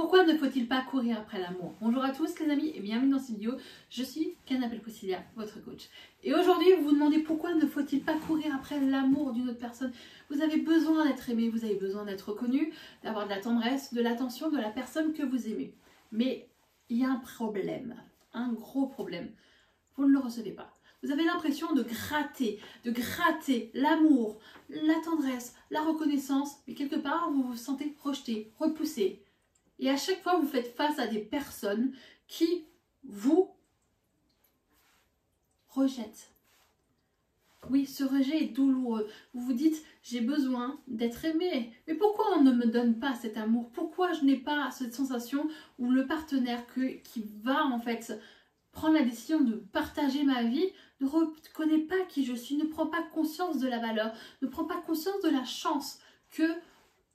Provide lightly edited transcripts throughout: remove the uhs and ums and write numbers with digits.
Pourquoi ne faut-il pas courir après l'amour? Bonjour à tous les amis et bienvenue dans cette vidéo. Je suis Canapel Priscilla, votre coach. Et aujourd'hui, vous vous demandez pourquoi ne faut-il pas courir après l'amour d'une autre personne? Vous avez besoin d'être aimé, vous avez besoin d'être reconnu, d'avoir de la tendresse, de l'attention de la personne que vous aimez. Mais il y a un problème, un gros problème. Vous ne le recevez pas. Vous avez l'impression de gratter l'amour, la tendresse, la reconnaissance, mais quelque part, vous vous sentez rejeté, repoussé. Et à chaque fois, vous faites face à des personnes qui vous rejettent. Oui, ce rejet est douloureux. Vous vous dites, j'ai besoin d'être aimé. Mais pourquoi on ne me donne pas cet amour? Pourquoi je n'ai pas cette sensation où le partenaire qui va en fait prendre la décision de partager ma vie ne reconnaît pas qui je suis, ne prend pas conscience de la valeur, ne prend pas conscience de la chance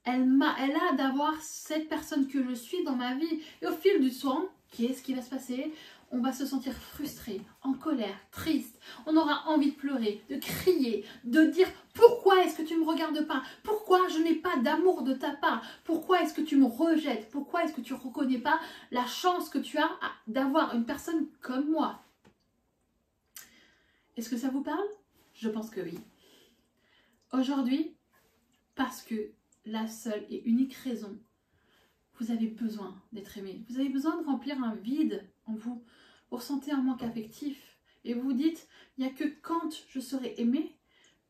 elle a d'avoir cette personne que je suis dans ma vie. Et au fil du temps, qu'est-ce qui va se passer? On va se sentir frustré, en colère, triste. On aura envie de pleurer, de crier, de dire pourquoi est-ce que tu ne me regardes pas? Pourquoi je n'ai pas d'amour de ta part? Pourquoi est-ce que tu me rejettes? Pourquoi est-ce que tu ne reconnais pas la chance que tu as d'avoir une personne comme moi? Est-ce que ça vous parle? Je pense que oui. Aujourd'hui, parce que la seule et unique raison, vous avez besoin d'être aimé. Vous avez besoin de remplir un vide en vous. Vous ressentez un manque affectif. Et vous vous dites, il n'y a que quand je serai aimé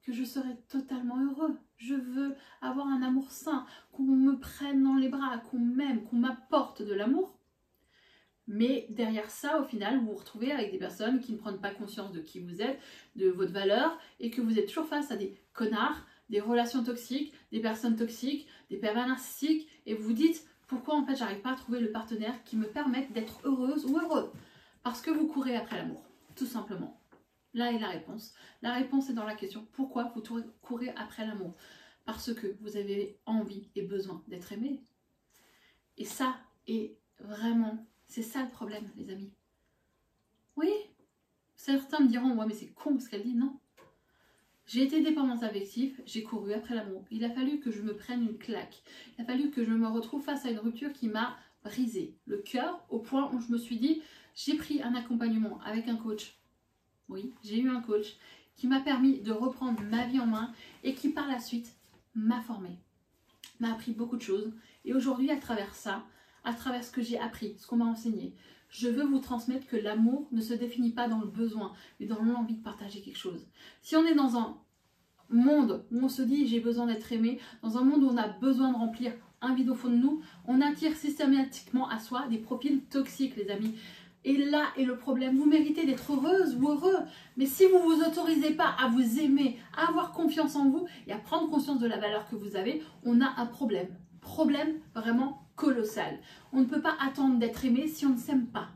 que je serai totalement heureux. Je veux avoir un amour sain, qu'on me prenne dans les bras, qu'on m'aime, qu'on m'apporte de l'amour. Mais derrière ça, au final, vous vous retrouvez avec des personnes qui ne prennent pas conscience de qui vous êtes, de votre valeur, et que vous êtes toujours face à des connards, des relations toxiques, des personnes toxiques, des pervers narcissiques, et vous vous dites pourquoi en fait j'arrive pas à trouver le partenaire qui me permette d'être heureuse ou heureux. Parce que vous courez après l'amour, tout simplement. Là est la réponse. La réponse est dans la question pourquoi vous courez après l'amour? Parce que vous avez envie et besoin d'être aimé. Et ça est vraiment, c'est ça le problème les amis. Oui, certains me diront ouais mais c'est con ce qu'elle dit, non. J'ai été dépendante affective, j'ai couru après l'amour. Il a fallu que je me prenne une claque. Il a fallu que je me retrouve face à une rupture qui m'a brisé le cœur au point où je me suis dit, j'ai pris un accompagnement avec un coach. Oui, j'ai eu un coach qui m'a permis de reprendre ma vie en main et qui par la suite m'a formée, m'a appris beaucoup de choses. Et aujourd'hui, à travers ça, à travers ce que j'ai appris, ce qu'on m'a enseigné, je veux vous transmettre que l'amour ne se définit pas dans le besoin, mais dans l'envie de partager quelque chose. Si on est dans un monde où on se dit j'ai besoin d'être aimé, dans un monde où on a besoin de remplir un vide au fond de nous, on attire systématiquement à soi des profils toxiques les amis. Et là est le problème, vous méritez d'être heureuse ou heureux, mais si vous ne vous autorisez pas à vous aimer, à avoir confiance en vous et à prendre conscience de la valeur que vous avez, on a un problème. Problème vraiment colossal. On ne peut pas attendre d'être aimé si on ne s'aime pas.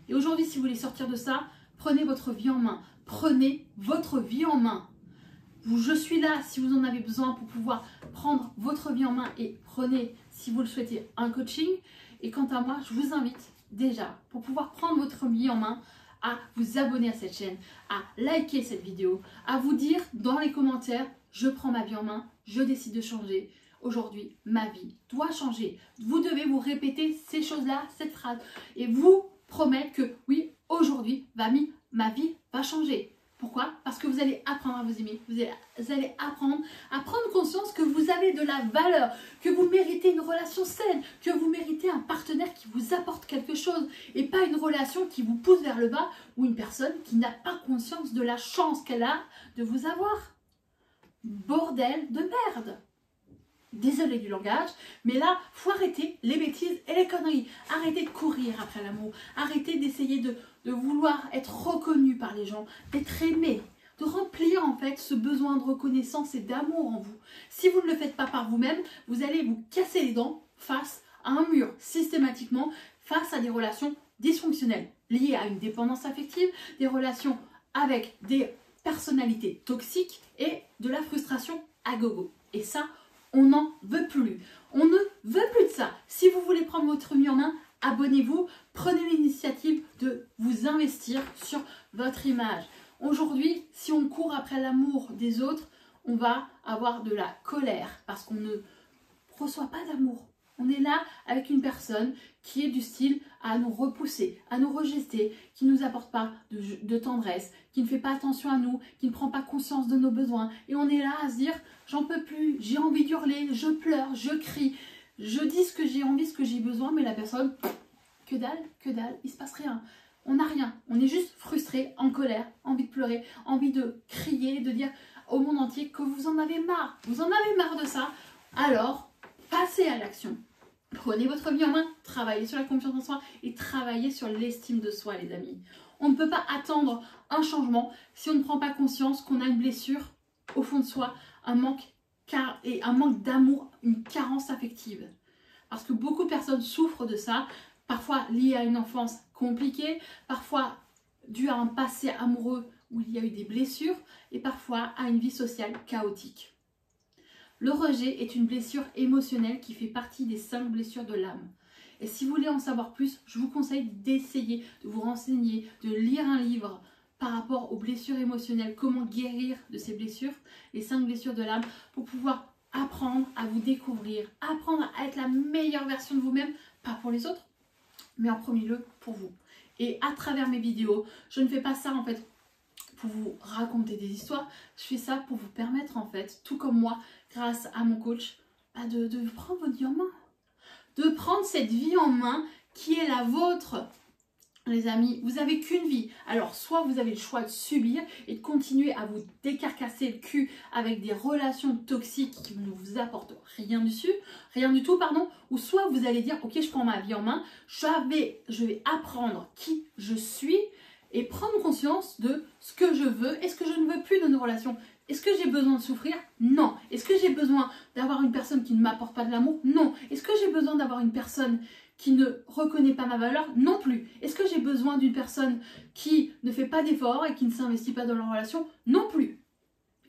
Et aujourd'hui, si vous voulez sortir de ça, prenez votre vie en main. Prenez votre vie en main. Je suis là si vous en avez besoin pour pouvoir prendre votre vie en main et prenez, si vous le souhaitez, un coaching. Et quant à moi, je vous invite déjà, pour pouvoir prendre votre vie en main, à vous abonner à cette chaîne, à liker cette vidéo, à vous dire dans les commentaires, je prends ma vie en main, je décide de changer. Aujourd'hui, ma vie doit changer. Vous devez vous répéter ces choses-là, cette phrase, et vous promettre que oui, aujourd'hui, ma vie va changer. Pourquoi? Parce que vous allez apprendre à vous aimer, vous allez apprendre à prendre conscience que vous avez de la valeur, que vous méritez une relation saine, que vous méritez un partenaire qui vous apporte quelque chose et pas une relation qui vous pousse vers le bas ou une personne qui n'a pas conscience de la chance qu'elle a de vous avoir. Bordel de merde! Désolée du langage, mais là, faut arrêter les bêtises et les conneries. Arrêtez de courir après l'amour. Arrêtez d'essayer de vouloir être reconnu par les gens, d'être aimé, de remplir en fait ce besoin de reconnaissance et d'amour en vous. Si vous ne le faites pas par vous-même, vous allez vous casser les dents face à un mur, systématiquement, face à des relations dysfonctionnelles, liées à une dépendance affective, des relations avec des personnalités toxiques et de la frustration à gogo. Et ça, on n'en veut plus. On ne veut plus de ça. Si vous voulez prendre votre vie en main, abonnez-vous. Prenez l'initiative de vous investir sur votre image. Aujourd'hui, si on court après l'amour des autres, on va avoir de la colère parce qu'on ne reçoit pas d'amour. On est là avec une personne qui est du style à nous repousser, à nous rejeter, qui ne nous apporte pas de tendresse, qui ne fait pas attention à nous, qui ne prend pas conscience de nos besoins. Et on est là à se dire, j'en peux plus, j'ai envie d'hurler, je pleure, je crie, je dis ce que j'ai envie, ce que j'ai besoin, mais la personne, que dalle, il se passe rien. On n'a rien, on est juste frustré, en colère, envie de pleurer, envie de crier, de dire au monde entier que vous en avez marre. Vous en avez marre de ça, alors passez à l'action. Prenez votre vie en main, travaillez sur la confiance en soi et travaillez sur l'estime de soi, les amis. On ne peut pas attendre un changement si on ne prend pas conscience qu'on a une blessure au fond de soi, un manque d'amour, une carence affective. Parce que beaucoup de personnes souffrent de ça, parfois liées à une enfance compliquée, parfois due à un passé amoureux où il y a eu des blessures et parfois à une vie sociale chaotique. Le rejet est une blessure émotionnelle qui fait partie des 5 blessures de l'âme. Et si vous voulez en savoir plus, je vous conseille d'essayer de vous renseigner, de lire un livre par rapport aux blessures émotionnelles, comment guérir de ces blessures, les 5 blessures de l'âme, pour pouvoir apprendre à vous découvrir, apprendre à être la meilleure version de vous-même, pas pour les autres, mais en premier lieu pour vous. Et à travers mes vidéos, je ne fais pas ça en fait pour vous raconter des histoires, je fais ça pour vous permettre en fait, tout comme moi, grâce à mon coach, de prendre votre vie en main. De prendre cette vie en main qui est la vôtre. Les amis, vous n'avez qu'une vie. Alors, soit vous avez le choix de subir et de continuer à vous décarcasser le cul avec des relations toxiques qui ne vous apportent rien du tout, ou soit vous allez dire, ok, je prends ma vie en main, je vais apprendre qui je suis et prendre conscience de ce que je veux et ce que je ne veux plus de nos relations. Est-ce que j'ai besoin de souffrir? Non. Est-ce que j'ai besoin d'avoir une personne qui ne m'apporte pas de l'amour? Non. Est-ce que j'ai besoin d'avoir une personne qui ne reconnaît pas ma valeur? Non plus. Est-ce que j'ai besoin d'une personne qui ne fait pas d'efforts et qui ne s'investit pas dans leur relation? Non plus.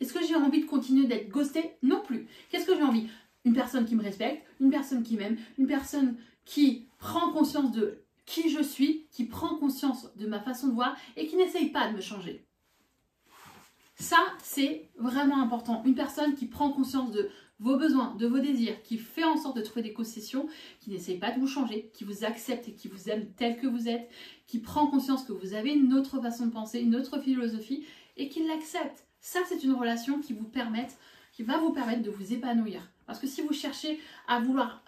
Est-ce que j'ai envie de continuer d'être ghostée? Non plus. Qu'est-ce que j'ai envie? Une personne qui me respecte, une personne qui m'aime, une personne qui prend conscience de qui je suis, qui prend conscience de ma façon de voir et qui n'essaye pas de me changer. Ça, c'est vraiment important. Une personne qui prend conscience de vos besoins, de vos désirs, qui fait en sorte de trouver des concessions, qui n'essaye pas de vous changer, qui vous accepte et qui vous aime tel que vous êtes, qui prend conscience que vous avez une autre façon de penser, une autre philosophie et qui l'accepte. Ça, c'est une relation qui va vous permettre de vous épanouir. Parce que si vous cherchez à vouloir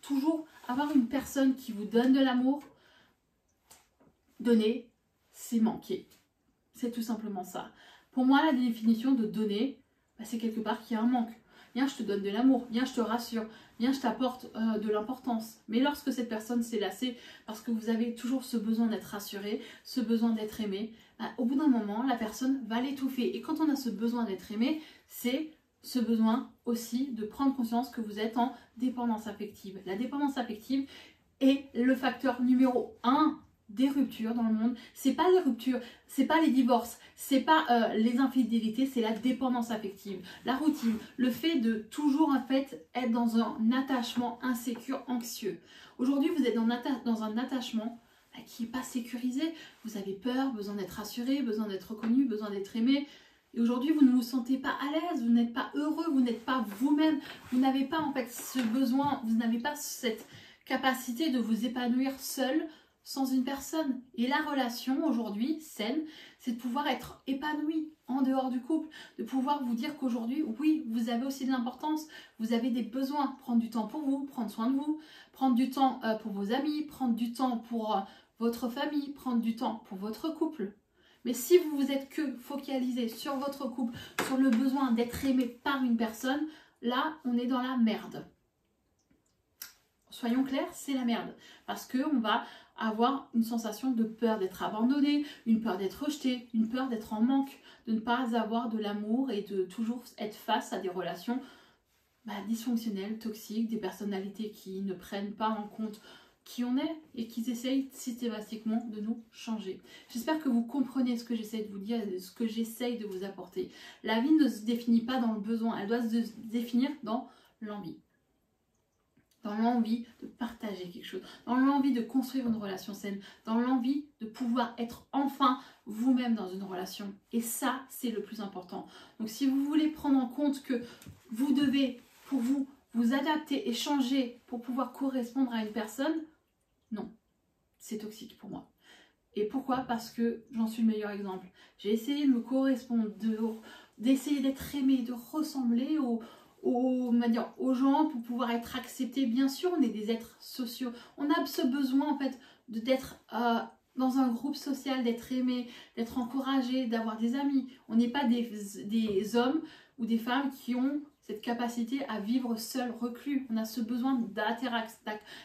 toujours avoir une personne qui vous donne de l'amour, donner, c'est manquer. C'est tout simplement ça. Pour moi, la définition de donner, c'est quelque part qu'il y a un manque. Viens, je te donne de l'amour. Viens, je te rassure. Viens, je t'apporte de l'importance. Mais lorsque cette personne s'est lassée parce que vous avez toujours ce besoin d'être rassuré, ce besoin d'être aimé, au bout d'un moment, la personne va l'étouffer. Et quand on a ce besoin d'être aimé, c'est ce besoin aussi de prendre conscience que vous êtes en dépendance affective. La dépendance affective est le facteur numéro 1 des ruptures dans le monde. C'est pas les ruptures, c'est pas les divorces, c'est pas les infidélités, c'est la dépendance affective, la routine, le fait de toujours en fait être dans un attachement insécure, anxieux. Aujourd'hui, vous êtes dans un attachement qui n'est pas sécurisé. Vous avez peur, besoin d'être rassuré, besoin d'être reconnu, besoin d'être aimé. Et aujourd'hui, vous ne vous sentez pas à l'aise, vous n'êtes pas heureux, vous n'êtes pas vous-même, vous n'avez pas en fait ce besoin, vous n'avez pas cette capacité de vous épanouir seul, sans une personne. Et la relation aujourd'hui saine, c'est de pouvoir être épanoui en dehors du couple, de pouvoir vous dire qu'aujourd'hui, oui, vous avez aussi de l'importance, vous avez des besoins, prendre du temps pour vous, prendre soin de vous, prendre du temps pour vos amis, prendre du temps pour votre famille, prendre du temps pour votre couple. Mais si vous vous êtes que focalisé sur votre couple, sur le besoin d'être aimé par une personne, là, on est dans la merde. Soyons clairs, c'est la merde. Parce qu'on va avoir une sensation de peur d'être abandonné, une peur d'être rejeté, une peur d'être en manque, de ne pas avoir de l'amour et de toujours être face à des relations dysfonctionnelles, toxiques, des personnalités qui ne prennent pas en compte qui on est et qui essayent systématiquement de nous changer. J'espère que vous comprenez ce que j'essaie de vous dire et ce que j'essaye de vous apporter. La vie ne se définit pas dans le besoin, elle doit se définir dans l'envie. Dans l'envie de partager quelque chose, dans l'envie de construire une relation saine, dans l'envie de pouvoir être enfin vous-même dans une relation. Et ça, c'est le plus important. Donc si vous voulez prendre en compte que vous devez, pour vous vous adapter et changer pour pouvoir correspondre à une personne, non, c'est toxique pour moi. Et pourquoi? Parce que j'en suis le meilleur exemple. J'ai essayé de me correspondre, d'essayer d'être aimée, de ressembler on va dire, aux gens pour pouvoir être accepté. Bien sûr, on est des êtres sociaux. On a ce besoin en fait d'être dans un groupe social, d'être aimé, d'être encouragé, d'avoir des amis. On n'est pas des hommes ou des femmes qui ont cette capacité à vivre seul, reclus. On a ce besoin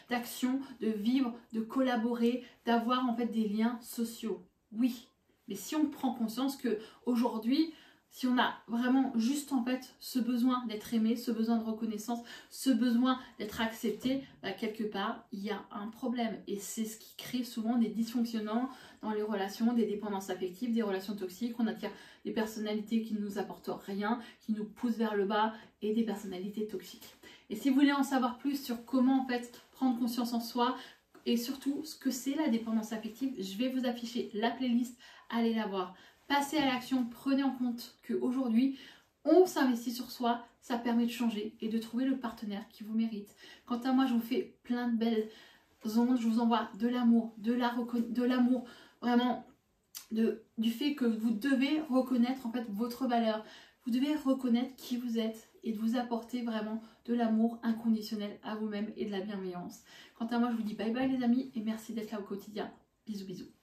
d'action, de vivre, de collaborer, d'avoir en fait des liens sociaux. Oui, mais si on prend conscience que aujourd'hui, si on a vraiment juste en fait ce besoin d'être aimé, ce besoin de reconnaissance, ce besoin d'être accepté, bah, quelque part, il y a un problème. Et c'est ce qui crée souvent des dysfonctionnements dans les relations, des dépendances affectives, des relations toxiques. On attire des personnalités qui ne nous apportent rien, qui nous poussent vers le bas et des personnalités toxiques. Et si vous voulez en savoir plus sur comment en fait prendre conscience en soi et surtout ce que c'est la dépendance affective, je vais vous afficher la playlist, allez la voir. Passez à l'action, prenez en compte qu'aujourd'hui, on s'investit sur soi, ça permet de changer et de trouver le partenaire qui vous mérite. Quant à moi, je vous fais plein de belles ondes, je vous envoie de l'amour, de l'amour vraiment du fait que vous devez reconnaître en fait votre valeur, vous devez reconnaître qui vous êtes et de vous apporter vraiment de l'amour inconditionnel à vous-même et de la bienveillance. Quant à moi, je vous dis bye bye les amis et merci d'être là au quotidien. Bisous bisous.